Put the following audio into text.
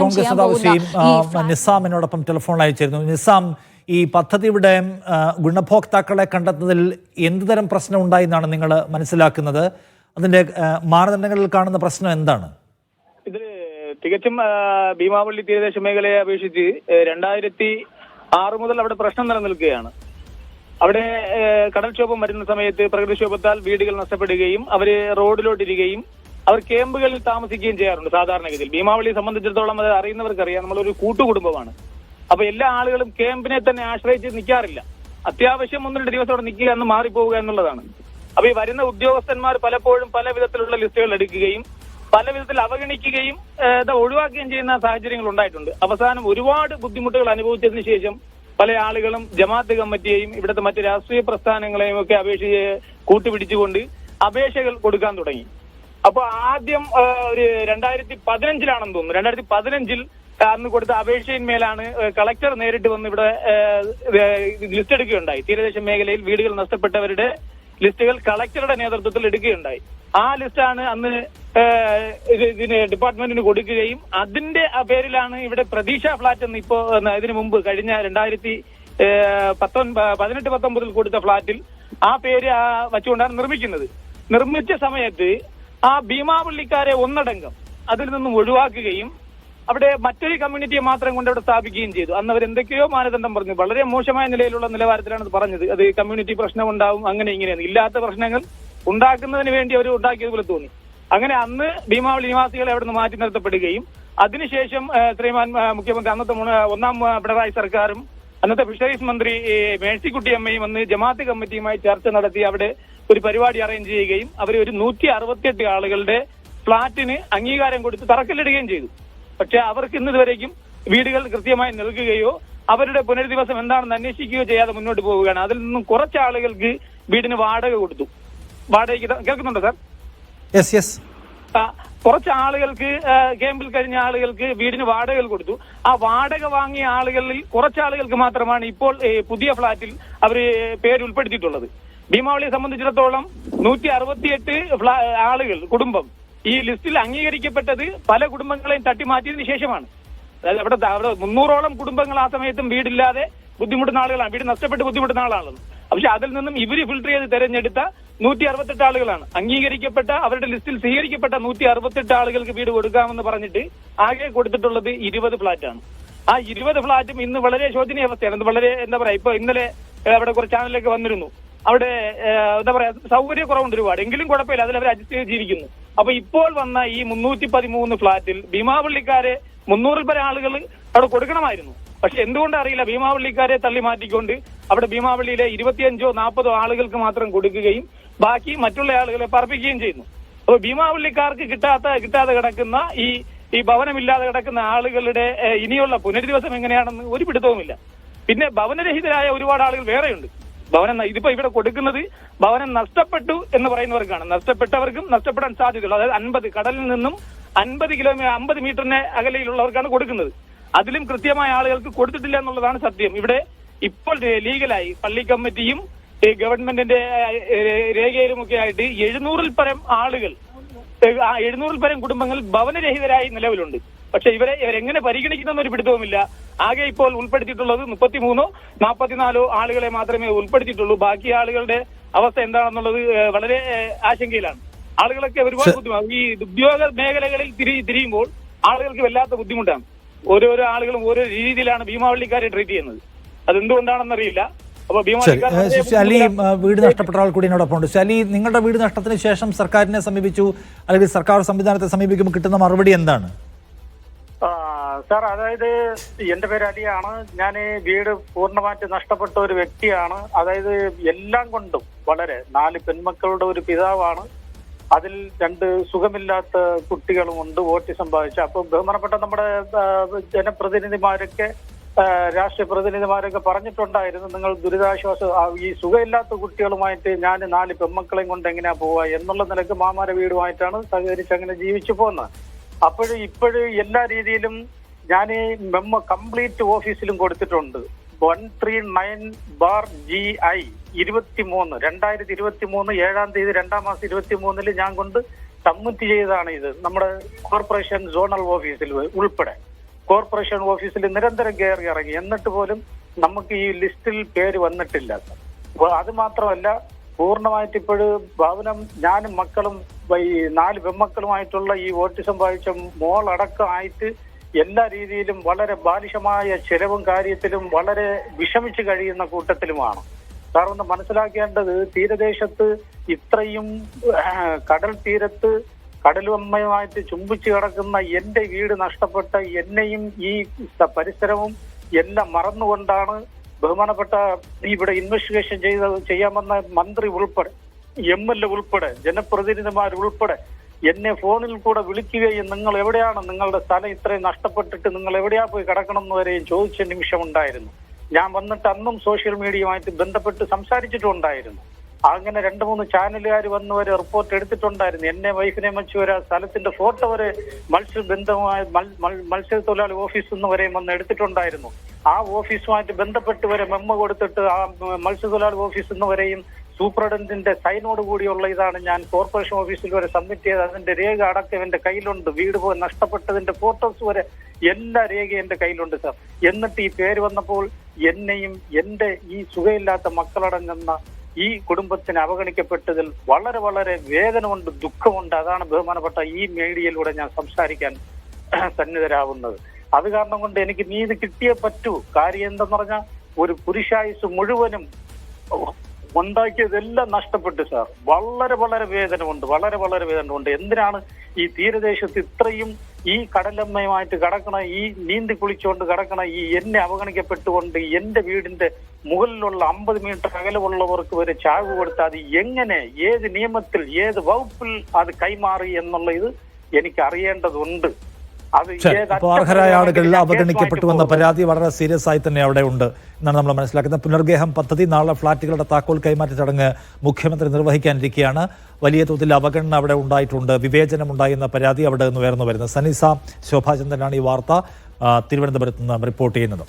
കോൺഗ്രസ് നേതാവ് ശ്രീ നിസാം എന്നോടൊപ്പം ടെലിഫോണിൽ അയച്ചിരുന്നു. നിസാം, ഈ പദ്ധതിയുടെ ഗുണഭോക്താക്കളെ കണ്ടെത്തുന്നതിൽ എന്തുതരം പ്രശ്നം ഉണ്ടായി എന്നാണ് നിങ്ങൾ മനസ്സിലാക്കുന്നത്? അതിന്റെ മാനദണ്ഡങ്ങളിൽ കാണുന്ന പ്രശ്നം എന്താണ്? ഇത് തികച്ചും ഭീമാപള്ളി തീരദേശ മേഖലയെ അപേക്ഷിച്ച് 2006 മുതൽ അവിടെ പ്രശ്നം നിലനിൽക്കുകയാണ്. അവിടെ കടൽക്ഷോഭം വരുന്ന സമയത്ത് പ്രകൃതിക്ഷോഭത്താൽ വീടുകൾ നഷ്ടപ്പെടുകയും അവര് റോഡിലോട്ടിരിക്കുകയും അവർ ക്യാമ്പുകളിൽ താമസിക്കുകയും ചെയ്യാറുണ്ട്. സാധാരണഗതിയിൽ ഭീമാവളിയെ സംബന്ധിച്ചിടത്തോളം അത് അറിയുന്നവർക്കറിയാം, നമ്മളൊരു കൂട്ടുകുടുംബമാണ്. അപ്പൊ എല്ലാ ആളുകളും ക്യാമ്പിനെ തന്നെ ആശ്രയിച്ച് നിൽക്കാറില്ല. അത്യാവശ്യം 1-2 ദിവസം അവിടെ നിൽക്കുക എന്ന് മാറിപ്പോവുക എന്നുള്ളതാണ്. അപ്പൊ ഈ വരുന്ന ഉദ്യോഗസ്ഥന്മാർ പലപ്പോഴും പല വിധത്തിലുള്ള ലിസ്റ്റുകൾ എടുക്കുകയും പല വിധത്തിൽ അവഗണിക്കുകയും ഒഴിവാക്കുകയും ചെയ്യുന്ന സാഹചര്യങ്ങൾ ഉണ്ടായിട്ടുണ്ട്. അവസാനം ഒരുപാട് ബുദ്ധിമുട്ടുകൾ അനുഭവിച്ചതിന് ശേഷം പല ആളുകളും ജമാഅത്ത് കമ്മിറ്റിയെയും ഇവിടുത്തെ മറ്റ് രാഷ്ട്രീയ പ്രസ്ഥാനങ്ങളെയും ഒക്കെ കൂട്ടുപിടിച്ചുകൊണ്ട് അപേക്ഷകൾ കൊടുക്കാൻ തുടങ്ങി. അപ്പൊ ആദ്യം ഒരു 2015 തോന്നുന്നു, 2015 അന്ന് കൊടുത്ത അപേക്ഷയിന്മേലാണ് കളക്ടർ നേരിട്ട് വന്ന് ഇവിടെ ലിസ്റ്റ് എടുക്കുകയുണ്ടായി. തീരദേശ മേഖലയിൽ വീടുകൾ നഷ്ടപ്പെട്ടവരുടെ ലിസ്റ്റുകൾ കളക്ടറുടെ നേതൃത്വത്തിൽ എടുക്കുകയുണ്ടായി. ആ ലിസ്റ്റാണ് അന്ന് ഇതിന് ഡിപ്പാർട്ട്മെന്റിന് കൊടുക്കുകയും അതിന്റെ പേരിലാണ് ഇവിടെ പ്രതീക്ഷ ഫ്ളാറ്റ് എന്ന് ഇപ്പോ ഇതിനു മുമ്പ് കഴിഞ്ഞ 2018-19 കൊടുത്ത ഫ്ളാറ്റിൽ ആ പേര് വച്ചുകൊണ്ടാണ് നിർമ്മിക്കുന്നത്. നിർമ്മിച്ച സമയത്ത് ആ ഭീമാപള്ളിക്കാരെ ഒന്നടങ്കം അതിൽ നിന്നും ഒഴിവാക്കുകയും അവിടെ മറ്റൊരു കമ്മ്യൂണിറ്റിയെ മാത്രം കൊണ്ട് അവിടെ സ്ഥാപിക്കുകയും ചെയ്തു. അന്ന് അവർ എന്തൊക്കെയോ മാനദണ്ഡം പറഞ്ഞു. വളരെ മോശമായ നിലയിലുള്ള നിലവാരത്തിലാണ് അത് പറഞ്ഞത്. അത് കമ്മ്യൂണിറ്റി പ്രശ്നം ഉണ്ടാവും, അങ്ങനെ ഇങ്ങനെയാണ്. ഇല്ലാത്ത പ്രശ്നങ്ങൾ ഉണ്ടാക്കുന്നതിന് വേണ്ടി അവർ ഉണ്ടാക്കിയതുപോലെ തോന്നി. അങ്ങനെ അന്ന് ഭീമാവളി നിവാസികളെ അവിടെ നിന്ന് മാറ്റി നിർത്തപ്പെടുകയും അതിനുശേഷം ശ്രീമാൻ മുഖ്യമന്ത്രി അന്നത്തെ 1ാം പിണറായി സർക്കാരും അന്നത്തെ ഫിഷറീസ് മന്ത്രി മേഴ്സിക്കുട്ടിയമ്മയും അന്ന് ജമാഅത്ത് കമ്മിറ്റിയുമായി ചർച്ച നടത്തി അവിടെ ഒരു പരിപാടി അറേഞ്ച് ചെയ്യുകയും അവർ ഒരു 168 ആളുകളുടെ ഫ്ളാറ്റിന് അംഗീകാരം കൊടുത്ത് തറക്കല്ലിടുകയും ചെയ്തു. പക്ഷെ അവർക്ക് ഇതുവരേക്കും വീടുകൾ കൃത്യമായി നൽകുകയോ അവരുടെ പുനരധിവാസം എന്താണെന്ന് അന്വേഷിക്കുകയോ ചെയ്യാതെ മുന്നോട്ട് പോവുകയാണ്. അതിൽ നിന്നും കുറച്ച് ആളുകൾക്ക് വീടിന് വാടക കൊടുത്തു. വാടകയ്ക്ക് കേൾക്കുന്നുണ്ടോ സാർ? കുറച്ച് ആളുകൾക്ക് ക്യാമ്പിൽ കഴിഞ്ഞ ആളുകൾക്ക് വീടിന് വാടകകൾ കൊടുത്തു. ആ വാടക വാങ്ങിയ ആളുകളിൽ കുറച്ച് ആളുകൾക്ക് മാത്രമാണ് ഇപ്പോൾ പുതിയ ഫ്ളാറ്റിൽ അവർ പേര് ഉൾപ്പെടുത്തിയിട്ടുള്ളത്. ഭീമാവളിയെ സംബന്ധിച്ചിടത്തോളം 168 ആളുകൾ കുടുംബം ഈ ലിസ്റ്റിൽ അംഗീകരിക്കപ്പെട്ടത് പല കുടുംബങ്ങളെയും തട്ടിമാറ്റിയതിനു ശേഷമാണ്. അതായത് അവിടെ 300ഓളം കുടുംബങ്ങൾ ആ സമയത്തും വീടില്ലാതെ ബുദ്ധിമുട്ടുന്ന ആളുകളാണ്, വീട് നഷ്ടപ്പെട്ട് ബുദ്ധിമുട്ടുന്ന ആളാണ്. പക്ഷെ അതിൽ നിന്നും ഇവര് ഫിൽട്ടർ ചെയ്ത് തെരഞ്ഞെടുത്ത 168 ആളുകളാണ് അംഗീകരിക്കപ്പെട്ട, അവരുടെ ലിസ്റ്റിൽ സ്വീകരിക്കപ്പെട്ട 168 ആളുകൾക്ക് വീട് കൊടുക്കാമെന്ന് പറഞ്ഞിട്ട് ആകെ കൊടുത്തിട്ടുള്ളത് 20 ഫ്ളാറ്റാണ്. ആ 20 ഫ്ളാറ്റും ഇന്ന് വളരെ ശോചനീയ അവസ്ഥയാണ്. വളരെ ഇപ്പൊ ഇന്നലെ അവിടെ കുറച്ച് ചാനലിലേക്ക് വന്നിരുന്നു. അവിടെ സൗകര്യക്കുറവുണ്ട് ഒരുപാട്, എങ്കിലും കുഴപ്പമില്ല, അതിൽ അവർ അഡ്ജസ്റ്റ് ചെയ്ത് ജീവിക്കുന്നു. അപ്പൊ ഇപ്പോൾ വന്ന ഈ 313 ഫ്ളാറ്റിൽ ഭീമാവള്ളിക്കാരെ 300-ൽ പരം ആളുകൾ അവിടെ കൊടുക്കണമായിരുന്നു. പക്ഷെ എന്തുകൊണ്ട് അറിയില്ല, ഭീമാവള്ളിക്കാരെ തള്ളി മാറ്റിക്കൊണ്ട് അവിടെ ഭീമാവള്ളിയിലെ 25-40 ആളുകൾക്ക് മാത്രം കൊടുക്കുകയും ബാക്കി മറ്റുള്ള ആളുകളെ പറപ്പിക്കുകയും ചെയ്യുന്നു. അപ്പൊ ഭീമാവള്ളിക്കാർക്ക് കിട്ടാതെ കിടക്കുന്ന ഈ ഭവനമില്ലാതെ കിടക്കുന്ന ആളുകളുടെ ഇനിയുള്ള പുനരധിവാസം എങ്ങനെയാണെന്ന് ഒരു പിടുത്തവുമില്ല. പിന്നെ ഭവനരഹിതരായ ഒരുപാട് ആളുകൾ വേറെയുണ്ട്. ഇതിപ്പോ ഇവിടെ കൊടുക്കുന്നത് ഭവനം നഷ്ടപ്പെട്ടു എന്ന് പറയുന്നവർക്കാണ്. നഷ്ടപ്പെട്ടവർക്കും നഷ്ടപ്പെടാൻ സാധ്യതയുള്ളൂ. അതായത് 50 കടലിൽ നിന്നും 50 മീറ്ററിന് അകലെയിലുള്ളവർക്കാണ് കൊടുക്കുന്നത്. അതിലും കൃത്യമായ ആളുകൾക്ക് കൊടുത്തിട്ടില്ല എന്നുള്ളതാണ് സത്യം. ഇവിടെ ഇപ്പോൾ ലീഗലായി പള്ളി കമ്മിറ്റിയും ഗവൺമെന്റിന്റെ രേഖയിലുമൊക്കെ ആയിട്ട് 700-ൽ പരം ആളുകൾ, 700-ൽ പരം കുടുംബങ്ങൾ ഭവനരഹിതരായി നിലവിലുണ്ട്. പക്ഷെ ഇവരെങ്ങനെ പരിഗണിക്കുന്നൊരു പിടുത്തവുമില്ല. ആകെ ഇപ്പോൾ ഉൾപ്പെടുത്തിയിട്ടുള്ളത് 33-44 ആളുകളെ മാത്രമേ ഉൾപ്പെടുത്തിയിട്ടുള്ളൂ. ബാക്കി ആളുകളുടെ അവസ്ഥ എന്താണെന്നുള്ളത് വളരെ ആശങ്കയിലാണ്. ആളുകളൊക്കെ ഒരുപാട് ബുദ്ധിമുട്ടാണ്. ഈ ഉദ്യോഗ മേഖലകളിൽ തിരിയുമ്പോൾ ആളുകൾക്ക് വല്ലാത്ത ബുദ്ധിമുട്ടാണ്. ഓരോരോ ആളുകളും ഓരോ രീതിയിലാണ് ഭീമാവള്ളിക്കാരെ ട്രീറ്റ് ചെയ്യുന്നത്. അതെന്തുകൊണ്ടാണെന്നറിയില്ല. അപ്പൊ അലി, വീട് നഷ്ടപ്പെട്ട ആൾ കൂടി എന്നോടൊപ്പം ഉണ്ട്. അലി, നിങ്ങളുടെ വീട് നഷ്ടത്തിന് ശേഷം സർക്കാരിനെ സമീപിച്ചു, അല്ലെങ്കിൽ സർക്കാർ സംവിധാനത്തെ സമീപിക്കുമ്പോൾ കിട്ടുന്ന മറുപടി എന്താണ്? സാർ, അതായത് എന്റെ പേര് അലിയാണ്. ഞാൻ വീട് പൂർണ്ണമായിട്ട് നഷ്ടപ്പെട്ട ഒരു വ്യക്തിയാണ്. അതായത് എല്ലാം കൊണ്ടും വളരെ 4 പെൺമക്കളുടെ ഒരു പിതാവാണ്. അതിൽ 2 സുഖമില്ലാത്ത കുട്ടികളുമുണ്ട്, ഓട്ടിസം ബാധിച്ച. അപ്പൊ ബഹുമാനപ്പെട്ട നമ്മുടെ ജനപ്രതിനിധിമാരൊക്കെ രാഷ്ട്രീയ പ്രതിനിധിമാരൊക്കെ പറഞ്ഞിട്ടുണ്ടായിരുന്നു, നിങ്ങൾ ദുരിതാശ്വാസ ഈ സുഖമില്ലാത്ത കുട്ടികളുമായിട്ട് ഞാൻ 4 പെൺമക്കളെയും കൊണ്ട് എങ്ങനെയാ പോവുക എന്നുള്ള നിലക്ക് മാമാര വീടുമായിട്ടാണ് സഹകരിച്ച് അങ്ങനെ ജീവിച്ചു പോകുന്നത്. ഇപ്പോഴും എല്ലാ രീതിയിലും ഞാൻ മെമ്മോ കംപ്ലീറ്റ് ഓഫീസിലും കൊടുത്തിട്ടുണ്ട്. 139/GI 23 2023 7-ാം തീയതി 2-ാം മാസം 23-ന് ഞാൻ കൊണ്ട് സബ്മിറ്റ് ചെയ്തതാണ് ഇത് നമ്മുടെ കോർപ്പറേഷൻ സോണൽ ഓഫീസിൽ ഉൾപ്പെടെ. കോർപ്പറേഷൻ ഓഫീസിൽ നിരന്തരം കയറി ഇറങ്ങി. എന്നിട്ട് പോലും നമുക്ക് ഈ ലിസ്റ്റിൽ പേര് വന്നിട്ടില്ല. അപ്പൊ അത് മാത്രമല്ല, പൂർണ്ണമായിട്ട് ഇപ്പോഴും ഭവനം ഞാനും മക്കളും ഈ 4 പെൺമക്കളുമായിട്ടുള്ള ഈ ഓട്ടിസം ബാധിച്ച മോളടക്കമായിട്ട് എല്ലാ രീതിയിലും വളരെ ബാലിശമായ ചെലവും കാര്യത്തിലും വളരെ വിഷമിച്ച് കഴിയുന്ന കൂട്ടത്തിലുമാണ്. സാർ ഒന്ന് മനസ്സിലാക്കേണ്ടത്, തീരദേശത്ത് ഇത്രയും കടൽ തീരത്ത് കടലുമ്മയുമായിട്ട് ചുംബിച്ച് കിടക്കുന്ന എന്റെ വീട് നഷ്ടപ്പെട്ട എന്നെയും ഈ പരിസരവും എല്ലാം മറന്നുകൊണ്ടാണ് ബഹുമാനപ്പെട്ട ഇവിടെ ഇൻവെസ്റ്റിഗേഷൻ ചെയ്യാമെന്ന മന്ത്രി ഉൾപ്പെടെ MLA ഉൾപ്പെടെ ജനപ്രതിനിധിമാർ ഉൾപ്പെടെ എന്നെ ഫോണിൽ കൂടെ വിളിക്കുകയും നിങ്ങൾ എവിടെയാണ്, നിങ്ങളുടെ സ്ഥലം ഇത്രയും നഷ്ടപ്പെട്ടിട്ട് നിങ്ങൾ എവിടെയാ പോയി കിടക്കണം എന്ന് വരെയും ചോദിച്ച നിമിഷമുണ്ടായിരുന്നു. ഞാൻ വന്നിട്ട് അന്നും സോഷ്യൽ മീഡിയയുമായിട്ട് ബന്ധപ്പെട്ട് സംസാരിച്ചിട്ടുണ്ടായിരുന്നു. അങ്ങനെ 2-3 ചാനലുകാർ വന്ന് വരെ റിപ്പോർട്ട് എടുത്തിട്ടുണ്ടായിരുന്നു. എന്നെ വൈഫിനെ വെച്ച് വരെ സ്ഥലത്തിന്റെ ഫോട്ടോ വരെ മത്സ്യത്തൊഴിലാളി ഓഫീസിൽ നിന്ന് വരെയും വന്ന് എടുത്തിട്ടുണ്ടായിരുന്നു. ആ ഓഫീസുമായിട്ട് ബന്ധപ്പെട്ട് വരെ മെമ്മോ കൊടുത്തിട്ട് ആ മത്സ്യത്തൊഴിലാളി ഓഫീസിൽ നിന്ന് വരെയും സൂപ്രണ്ടന്റിന്റെ സൈനോട് കൂടിയുള്ള ഇതാണ് ഞാൻ കോർപ്പറേഷൻ ഓഫീസിൽ വരെ സബ്മിറ്റ് ചെയ്ത് അതിന്റെ രേഖ അടക്കം എന്റെ കയ്യിലുണ്ട്. വീട് പോയി നഷ്ടപ്പെട്ടതിന്റെ ഫോട്ടോസ് വരെ എല്ലാ രേഖയും എന്റെ കയ്യിലുണ്ട് സാർ. എന്നിട്ട് ഈ പേര് വന്നപ്പോൾ എന്നെയും എന്റെ ഈ സുഖമില്ലാത്ത മക്കളടങ്ങുന്ന ഈ കുടുംബത്തിന് അവഗണിക്കപ്പെട്ടതിൽ വളരെ വളരെ വേദനയുണ്ട്, ദുഃഖമുണ്ട്. അതാണ് ബഹുമാനപ്പെട്ട ഈ മീഡിയയിലൂടെ ഞാൻ സംസാരിക്കാൻ സന്നിധരാകുന്നത്. അത് കാരണം കൊണ്ട് എനിക്ക് നീതി കിട്ടിയേ പറ്റൂ. കാര്യം എന്തെന്ന് പറഞ്ഞാൽ ഒരു പുരുഷായുസ് മുഴുവനും ഉണ്ടാക്കിയതെല്ലാം നഷ്ടപ്പെട്ടു സാർ. വളരെ വളരെ വേദനയുണ്ട്, വളരെ വളരെ വേദനയുണ്ട്. എന്തിനാണ് ഈ തീരദേശത്ത് ഇത്രയും ഈ കടലമ്മയുമായിട്ട് കിടക്കണ, ഈ നീന്തി കുളിച്ചുകൊണ്ട് കിടക്കണ ഈ എന്നെ അവഗണിക്കപ്പെട്ടുകൊണ്ട് എന്റെ വീടിന്റെ മുകളിലുള്ള 50 മീറ്റർ അകലമുള്ളവർക്ക് വരെ ചാവ് കൊടുത്താൽ അത് എങ്ങനെ, ഏത് നിയമത്തിൽ, ഏത് വകുപ്പിൽ അത് കൈമാറി എന്നുള്ള ഇത് എനിക്ക് അറിയേണ്ടതുണ്ട്. അപ്പോൾ അർഹരായ ആളുകൾ അവഗണിക്കപ്പെട്ടു എന്ന പരാതി വളരെ സീരിയസ് ആയി തന്നെ അവിടെ ഉണ്ട് എന്നാണ് നമ്മൾ മനസ്സിലാക്കുന്നത്. പുനർഗേഹം പദ്ധതി നാളെ ഫ്ളാറ്റുകളുടെ താക്കോൽ കൈമാറ്റ ചടങ്ങ് മുഖ്യമന്ത്രി നിർവഹിക്കാനിരിക്കുകയാണ്. വലിയ തോതിൽ അവഗണന അവിടെ ഉണ്ടായിട്ടുണ്ട്, വിവേചനം ഉണ്ടായി എന്ന പരാതി അവിടെ നിന്ന് ഉയർന്നു വരുന്നത്. സനീസ ശോഭാചന്ദ്രനാണ് ഈ വാർത്ത തിരുവനന്തപുരത്ത് നിന്ന് റിപ്പോർട്ട് ചെയ്യുന്നത്.